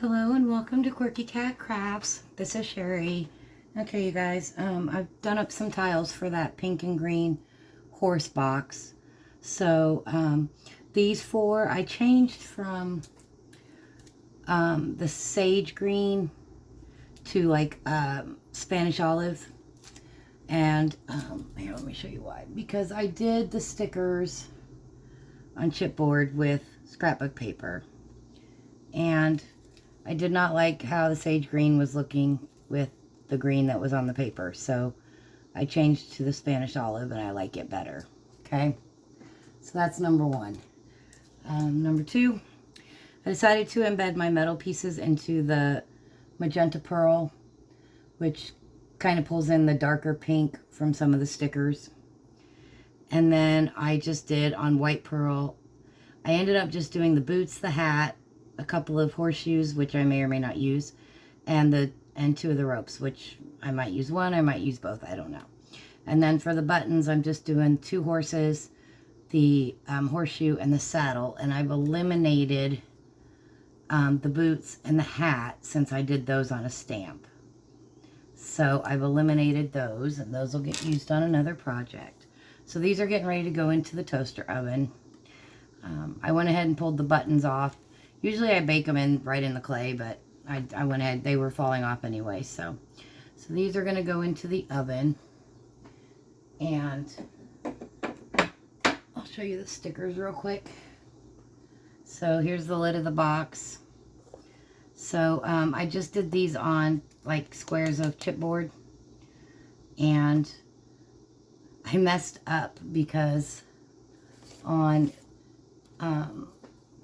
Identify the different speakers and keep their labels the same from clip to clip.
Speaker 1: Hello and welcome to Quirky Cat Crafts. This is Sherry. Okay, you guys, I've done up some tiles for that pink and green horse box. So these four I changed from the sage green to like Spanish olive. And here, let me show you why. Because I did the stickers on chipboard with scrapbook paper. And I did not like how the sage green was looking with the green that was on the paper. So I changed to the Spanish olive and I like it better. Okay. So that's number one. Number two, I decided to embed my metal pieces into the magenta pearl, which kind of pulls in the darker pink from some of the stickers. And then I just did on white pearl. I ended up just doing the boots, the hat, a couple of horseshoes, which I may or may not use, and two of the ropes, which I might use one, I might use both, I don't know. And then for the buttons, I'm just doing two horses, the horseshoe, and the saddle, and I've eliminated the boots and the hat since I did those on a stamp. So I've eliminated those, and those will get used on another project. So these are getting ready to go into the toaster oven. I went ahead and pulled the buttons off. Usually I bake them right in the clay, but I went ahead, they were falling off anyway. So these are going to go into the oven. And I'll show you the stickers real quick. So here's the lid of the box. So I just did these on like squares of chipboard. And I messed up because on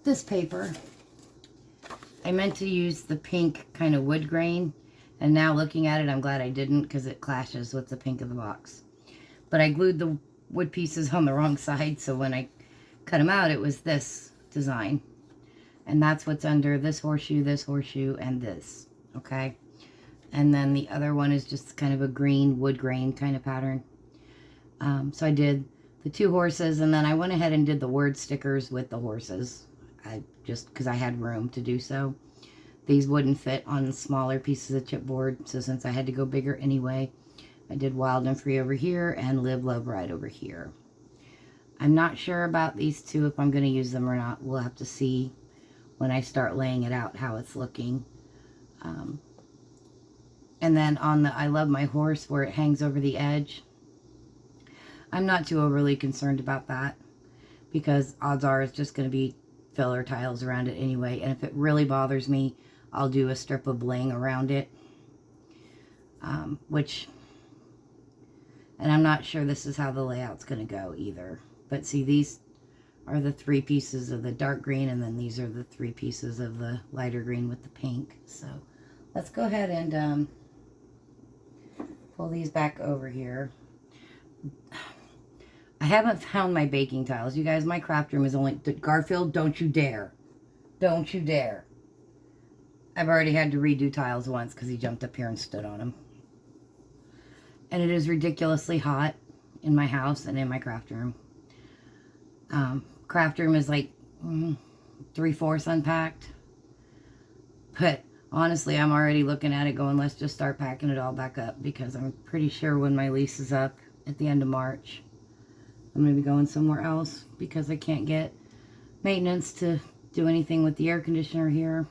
Speaker 1: this paper, I meant to use the pink kind of wood grain, and now looking at it, I'm glad I didn't because it clashes with the pink of the box. But I glued the wood pieces on the wrong side, so when I cut them out, it was this design. And that's what's under this horseshoe, and this, okay? And then the other one is just kind of a green, wood grain kind of pattern. So I did the two horses, and then I went ahead and did the word stickers with the horses. Just because I had room to do so. These wouldn't fit on smaller pieces of chipboard, so since I had to go bigger anyway, I did Wild and Free over here and Live, Love, Ride over here. I'm not sure about these two, if I'm going to use them or not. We'll have to see when I start laying it out how it's looking. And then on the I Love My Horse, where it hangs over the edge, I'm not too overly concerned about that, because odds are it's just going to be filler tiles around it anyway. And if it really bothers me, I'll do a strip of bling around it. And I'm not sure this is how the layout's going to go either. But see, these are the three pieces of the dark green, and then these are the three pieces of the lighter green with the pink. So let's go ahead and pull these back over here. I haven't found my baking tiles. You guys, my craft room is only... Garfield, don't you dare. Don't you dare. I've already had to redo tiles once because he jumped up here and stood on them. And it is ridiculously hot in my house and in my craft room. Craft room is like 3/4 unpacked. But honestly, I'm already looking at it going, let's just start packing it all back up, because I'm pretty sure when my lease is up at the end of March, I'm going to be going somewhere else because I can't get maintenance to do anything with the air conditioner here.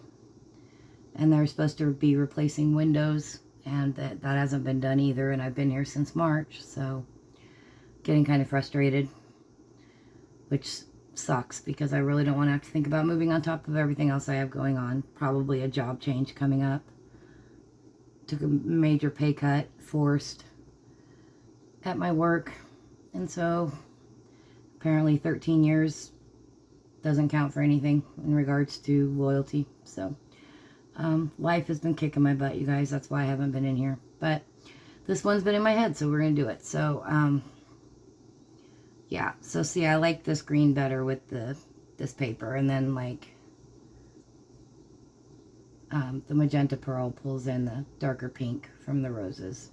Speaker 1: And they're supposed to be replacing windows, and that hasn't been done either, and I've been here since March, so getting kind of frustrated, which sucks because I really don't want to have to think about moving on top of everything else I have going on. Probably a job change coming up. Took a major pay cut, forced, at my work, and so apparently 13 years doesn't count for anything in regards to loyalty. So life has been kicking my butt, you guys. That's why I haven't been in here. But this one's been in my head, so we're going to do it. So, yeah. So, see, I like this green better with this paper. And then, like, the magenta pearl pulls in the darker pink from the roses.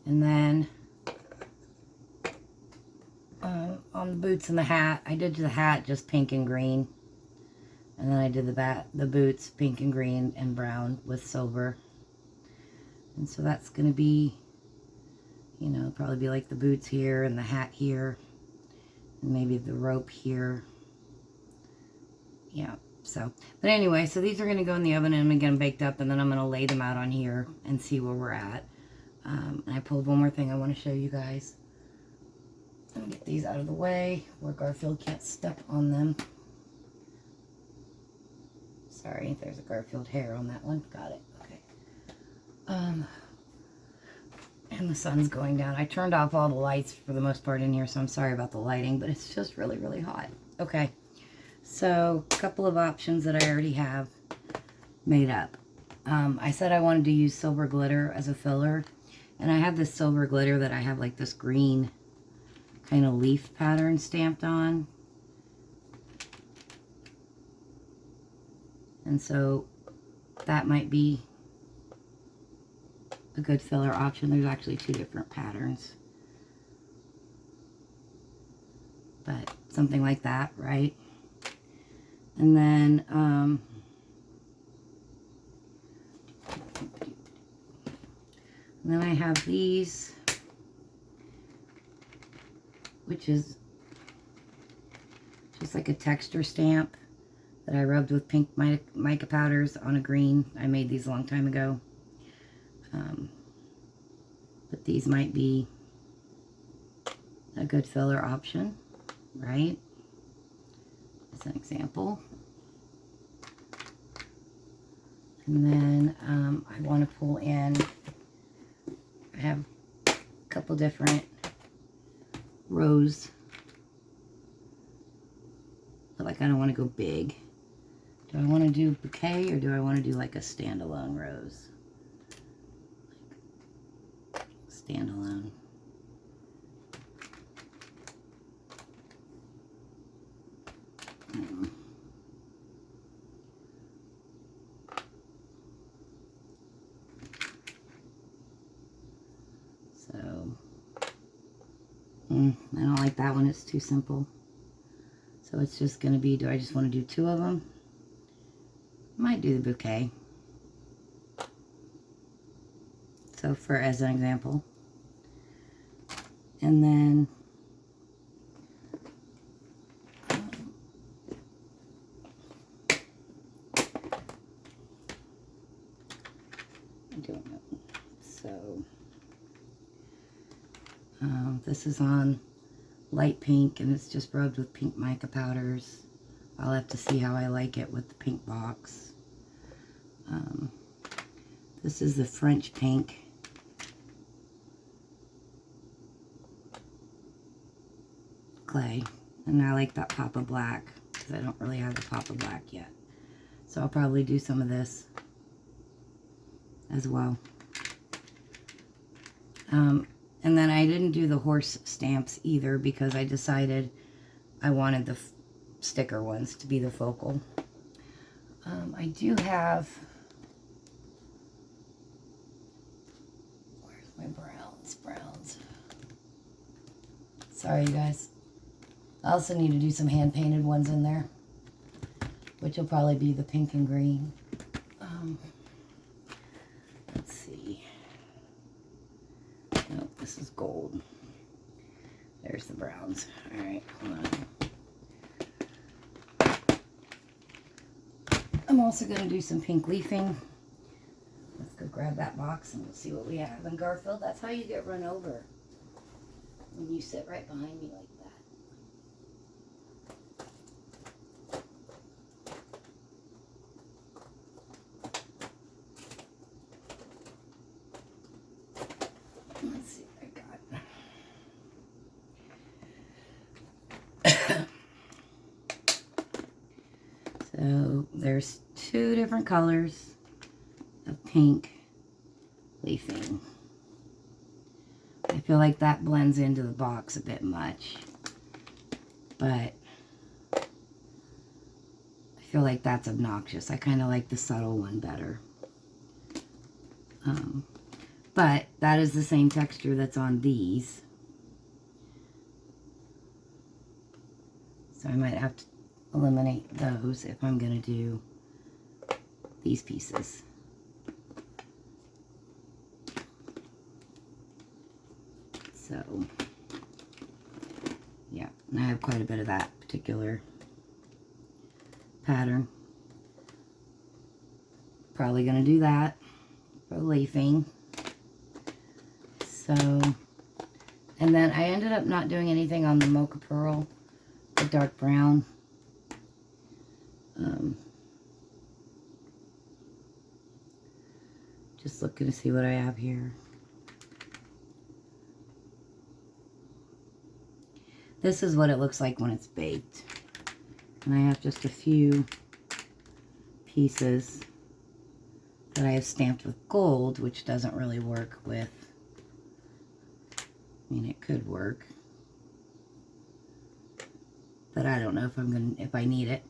Speaker 1: And then on the boots and the hat, I did the hat just pink and green. And then I did the boots, pink and green and brown with silver. And so that's going to be, you know, probably be like the boots here and the hat here. And maybe the rope here. Yeah, so. But anyway, so these are going to go in the oven and I'm going to get them baked up. And then I'm going to lay them out on here and see where we're at. And I pulled one more thing I want to show you guys. Let me get these out of the way where Garfield can't step on them. Sorry, there's a Garfield hair on that one. Got it. Okay. And the sun's going down. I turned off all the lights for the most part in here, so I'm sorry about the lighting, but it's just really, really hot. Okay. So, a couple of options that I already have made up. I said I wanted to use silver glitter as a filler, and I have this silver glitter that I have like this green kind of leaf pattern stamped on. And so that might be a good filler option. There's actually two different patterns. But something like that, right? And then, I have these, which is just like a texture stamp that I rubbed with pink mica powders on a green. I made these a long time ago. But these might be a good filler option, right? As an example. And then I want to pull in, I have a couple different rose, but like I don't want to go big. Do I want to do bouquet or do I want to do like a standalone rose? Like standalone. So, I don't like that one. It's too simple. So it's just going to be, do I just want to do two of them? Might do the bouquet. So for, as an example. And then, I don't know. So, this is on light pink and it's just rubbed with pink mica powders. I'll have to see how I like it with the pink box. This is the French pink. Clay. And I like that pop of black because I don't really have the pop of black yet. So I'll probably do some of this as well. And then I didn't do the horse stamps either because I decided I wanted the sticker ones to be the focal. I do have, where's my browns? Sorry, you guys. I also need to do some hand-painted ones in there, which will probably be the pink and green. Let's see. Nope, this is gold. There's the browns. All right, hold on. I'm also going to do some pink leafing. Let's go grab that box and we'll see what we have. And Garfield, that's how you get run over. When you sit right behind me like that. Let's see what I got. So there's two different colors of pink leafing. I feel like that blends into the box a bit much, but I feel like that's obnoxious. I kind of like the subtle one better. But that is the same texture that's on these. So I might have to eliminate those if I'm going to do these pieces. So, yeah, and I have quite a bit of that particular pattern. Probably going to do that for leafing. So, and then I ended up not doing anything on the mocha pearl, the dark brown. Just looking to see what I have here. This is what it looks like when it's baked. And I have just a few pieces that I have stamped with gold, which doesn't really work with, I mean, it could work, but I don't know if I need it.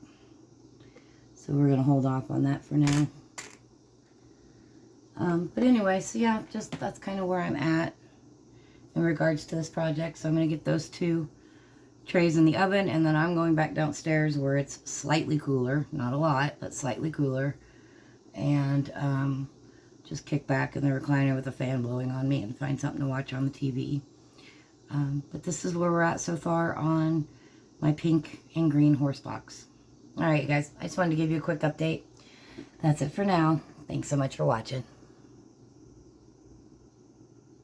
Speaker 1: So we're gonna hold off on that for now. But anyway, so yeah, just that's kind of where I'm at in regards to this project. So I'm gonna get those 2 trays in the oven, and then I'm going back downstairs where it's slightly cooler, not a lot, but slightly cooler, and just kick back in the recliner with a fan blowing on me and find something to watch on the TV. But this is where we're at so far on my pink and green horse box. All right, guys, I just wanted to give you a quick update. That's it for now. Thanks so much for watching.